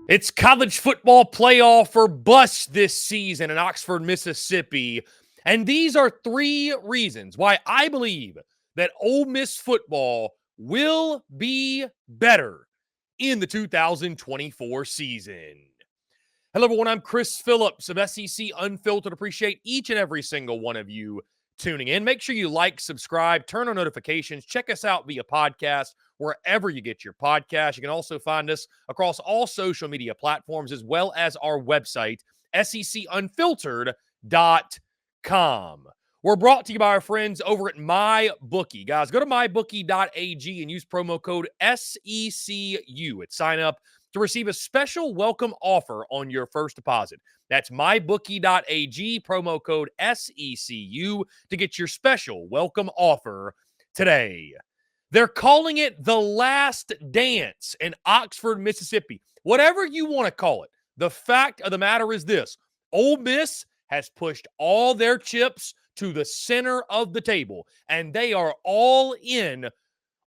It's college football playoff or bust this season in Oxford, Mississippi. And these are three reasons why I believe that Ole Miss football will be better in the 2024 season. Hello, everyone. I'm Chris Phillips of SEC Unfiltered. Appreciate each and every single one of you tuning in. Make sure you like, subscribe, turn on notifications. Check us out via podcast wherever you get your podcast. You can also find us across all social media platforms as well as our website, secunfiltered.com. We're brought to you by our friends over at MyBookie. Guys, go to mybookie.ag and use promo code SECU at sign up to receive a special welcome offer on your first deposit. That's mybookie.ag, promo code SECU to get your special welcome offer today. They're calling it the last dance in Oxford, Mississippi. Whatever you want to call it, the fact of the matter is this: Ole Miss has pushed all their chips to the center of the table, and they are all in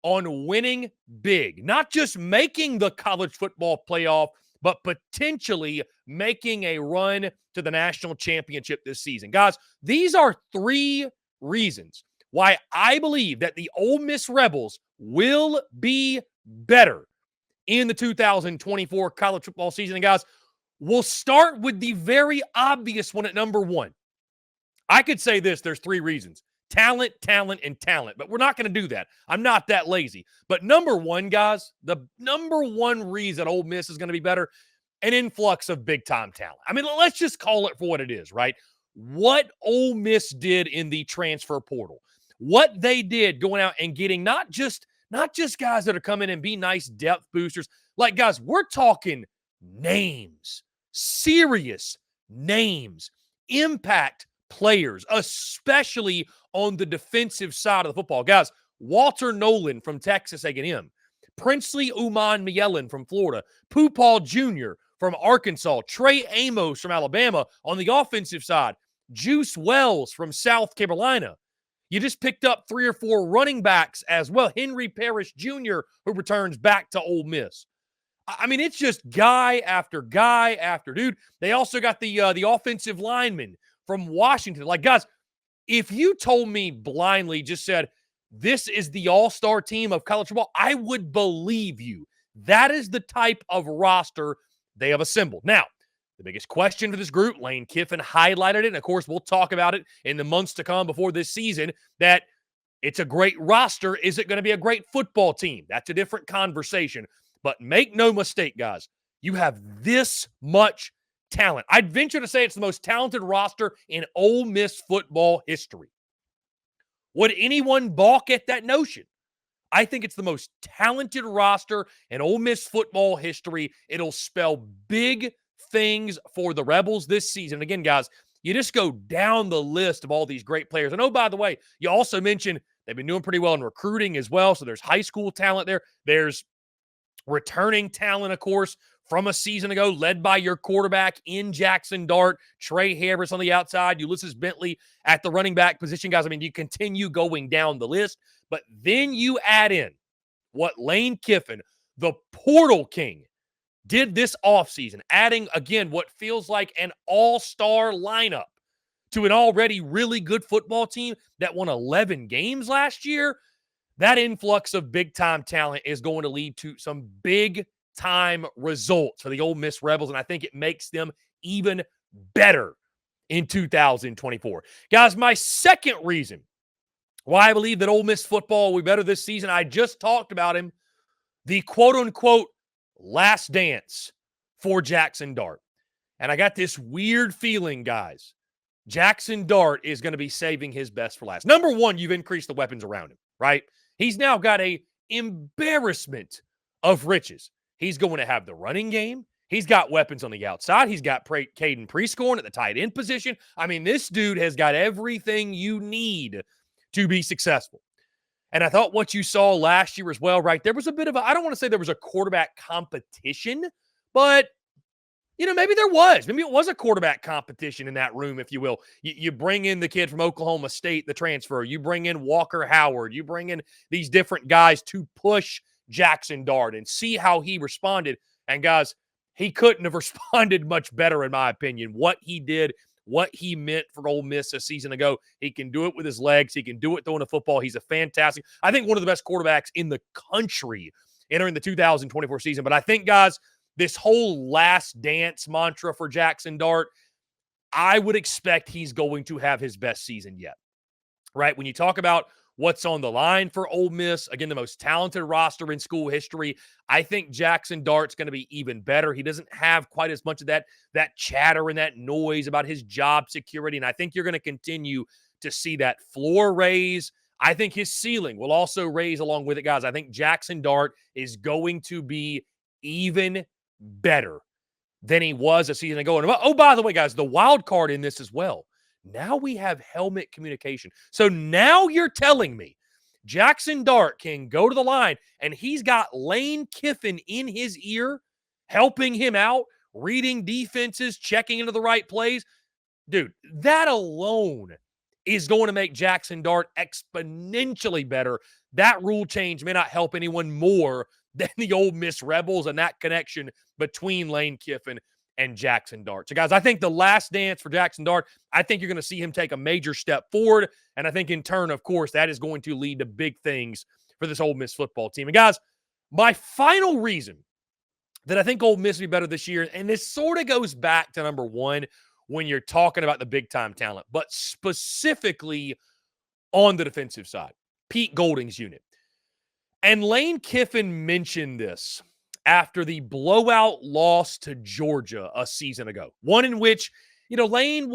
on winning big. Not just making the college football playoff, but potentially making a run to the national championship this season. Guys, these are three reasons why I believe that the Ole Miss Rebels will be better in the 2024 college football season. And guys, we'll start with the very obvious one at number one. I could say this, there's three reasons. Talent, talent, and talent. But we're not going to do that. I'm not that lazy. But number one, guys, the number one reason Ole Miss is going to be better, an influx of big-time talent. I mean, let's just call it for what it is, right? What Ole Miss did in the transfer portal, what they did going out and getting not just guys that are coming and be nice depth boosters. Like, guys, we're talking names, serious names, impact players, especially on the defensive side of the football. Guys, Walter Nolan from Texas A&M, Princely Uman-Mielen from Florida, Poopaw Jr. from Arkansas, Trey Amos from Alabama on the offensive side, Juice Wells from South Carolina. You just picked up 3 or 4 running backs as well. Henry Parrish Jr., who returns back to Ole Miss. I mean, it's just guy after guy after dude. They also got the offensive lineman from Washington. Like, guys, if you told me blindly, just said, this is the all-star team of college football, I would believe you. That is the type of roster they have assembled. Now, the biggest question for this group, Lane Kiffin highlighted it, and of course, we'll talk about it in the months to come before this season, that it's a great roster. Is it going to be a great football team? That's a different conversation. But make no mistake, guys, you have this much talent. I'd venture to say it's the most talented roster in Ole Miss football history. Would anyone balk at that notion? I think it's the most talented roster in Ole Miss football history. It'll spell big things for the Rebels this season. Again, guys, you just go down the list of all these great players. And oh, by the way, you also mentioned they've been doing pretty well in recruiting as well. So there's high school talent there. There's returning talent, of course, from a season ago, led by your quarterback in Jackson Dart, Trey Harris on the outside, Ulysses Bentley at the running back position. Guys, I mean, you continue going down the list, but then you add in what Lane Kiffin, the portal king, did this offseason, adding, again, what feels like an all-star lineup to an already really good football team that won 11 games last year. That influx of big-time talent is going to lead to some big-time results for the Ole Miss Rebels, and I think it makes them even better in 2024. Guys, my second reason why I believe that Ole Miss football will be better this season, I just talked about him, the quote-unquote last dance for Jackson Dart. And I got this weird feeling, guys, Jackson Dart is going to be saving his best for last. Number one, you've increased the weapons around him, right? He's now got a embarrassment of riches. He's going to have the running game. He's got weapons on the outside. He's got Caden Prescorn at the tight end position. I mean, this dude has got everything you need to be successful. And I thought what you saw last year as well, right? There was a bit of I don't want to say there was a quarterback competition, but, you know, maybe there was. Maybe it was a quarterback competition in that room, if you will. You bring in the kid from Oklahoma State, the transfer. You bring in Walker Howard. You bring in these different guys to push Jackson Dart and see how he responded. And, guys, he couldn't have responded much better, in my opinion. What he did, what he meant for Ole Miss a season ago, he can do it with his legs. He can do it throwing the football. He's a fantastic, I think, one of the best quarterbacks in the country entering the 2024 season. But I think, guys, this whole last dance mantra for Jackson Dart, I would expect he's going to have his best season yet, right? When you talk about what's on the line for Ole Miss, again, the most talented roster in school history, I think Jackson Dart's going to be even better. He doesn't have quite as much of that chatter and that noise about his job security, and I think you're going to continue to see that floor raise. I think his ceiling will also raise along with it, guys. I think Jackson Dart is going to be even better than he was a season ago. And oh, by the way, guys, the wild card in this as well. Now we have helmet communication. So now you're telling me Jackson Dart can go to the line and he's got Lane Kiffin in his ear, helping him out, reading defenses, checking into the right plays. Dude, that alone is going to make Jackson Dart exponentially better. That rule change may not help anyone more than the Ole Miss Rebels and that connection between Lane Kiffin and Jackson Dart. So, guys, I think the last dance for Jackson Dart, I think you're going to see him take a major step forward. And I think in turn, of course, that is going to lead to big things for this Ole Miss football team. And, guys, my final reason that I think Ole Miss will be better this year, and this sort of goes back to number one when you're talking about the big-time talent, but specifically on the defensive side, Pete Golding's unit. And Lane Kiffin mentioned this after the blowout loss to Georgia a season ago. One in which, Lane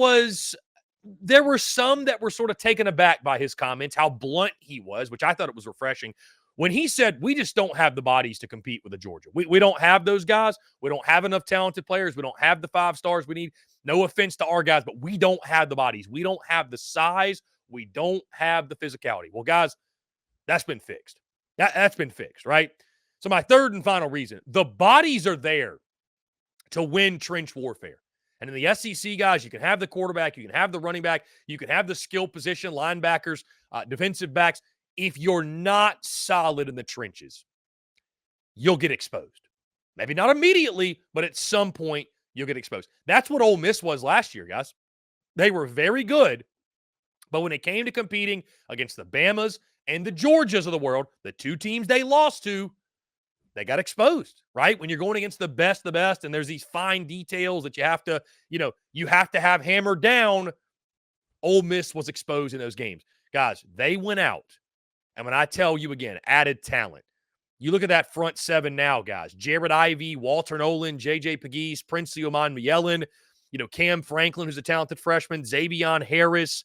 there were some that were sort of taken aback by his comments, how blunt he was, which I thought it was refreshing, when he said, we just don't have the bodies to compete with the Georgia. We don't have those guys. We don't have enough talented players. We don't have the 5 stars we need. No offense to our guys, but we don't have the bodies. We don't have the size. We don't have the physicality. Well, guys, that's been fixed. That's been fixed, right? So my third and final reason, the bodies are there to win trench warfare. And in the SEC, guys, you can have the quarterback, you can have the running back, you can have the skill position, linebackers, defensive backs. If you're not solid in the trenches, you'll get exposed. Maybe not immediately, but at some point, you'll get exposed. That's what Ole Miss was last year, guys. They were very good, but when it came to competing against the Bamas and the Georgias of the world, the 2 teams they lost to, they got exposed, right? When you're going against the best, and there's these fine details that you have to have hammered down, Ole Miss was exposed in those games. Guys, they went out, and when I tell you again, added talent. You look at that front 7 now, guys. Jared Ivey, Walter Nolan, J.J. Pegues, Princey Oman Mielen, Cam Franklin, who's a talented freshman, Xavion Harris,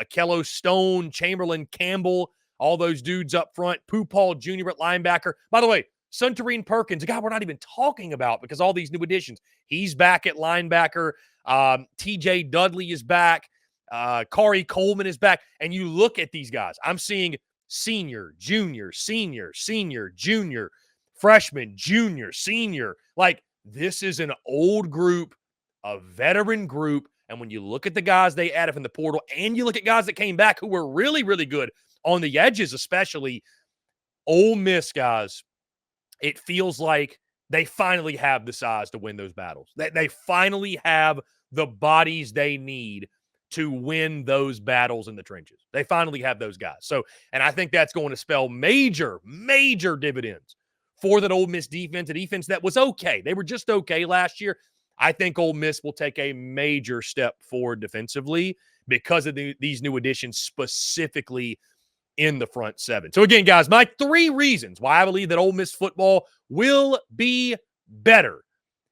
Akello Stone, Chamberlain Campbell, all those dudes up front, Pooh Paul Jr. at linebacker. By the way, Suntarine Perkins, a guy we're not even talking about because all these new additions. He's back at linebacker. TJ Dudley is back. Kari Coleman is back. And you look at these guys. I'm seeing senior, junior, junior, freshman, junior, senior. Like, this is an old group, a veteran group. And when you look at the guys they added from the portal and you look at guys that came back who were really, really good on the edges, especially Ole Miss, guys, it feels like they finally have the size to win those battles. They finally have the bodies they need to win those battles in the trenches. They finally have those guys. So, and I think that's going to spell major, major dividends for that Ole Miss defense, a defense that was okay. They were just okay last year. I think Ole Miss will take a major step forward defensively because of these new additions, specifically in the front 7. So again, guys, my 3 reasons why I believe that Ole Miss football will be better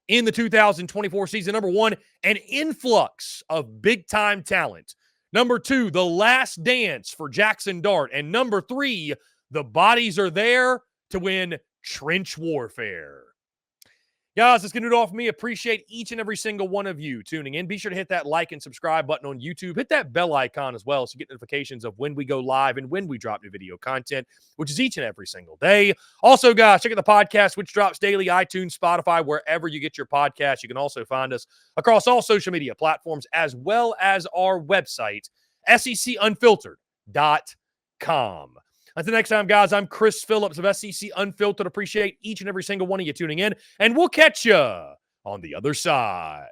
in the 2024 season. Number 1, an influx of big-time talent. Number 2, the last dance for Jackson Dart. And number 3, the bodies are there to win trench warfare. Guys, that's going to do it all for me. Appreciate each and every single one of you tuning in. Be sure to hit that like and subscribe button on YouTube. Hit that bell icon as well so you get notifications of when we go live and when we drop new video content, which is each and every single day. Also, guys, check out the podcast, which drops daily, iTunes, Spotify, wherever you get your podcast. You can also find us across all social media platforms as well as our website, SECUnfiltered.com. Until next time, guys, I'm Chris Phillips of SEC Unfiltered. Appreciate each and every single one of you tuning in, and we'll catch you on the other side.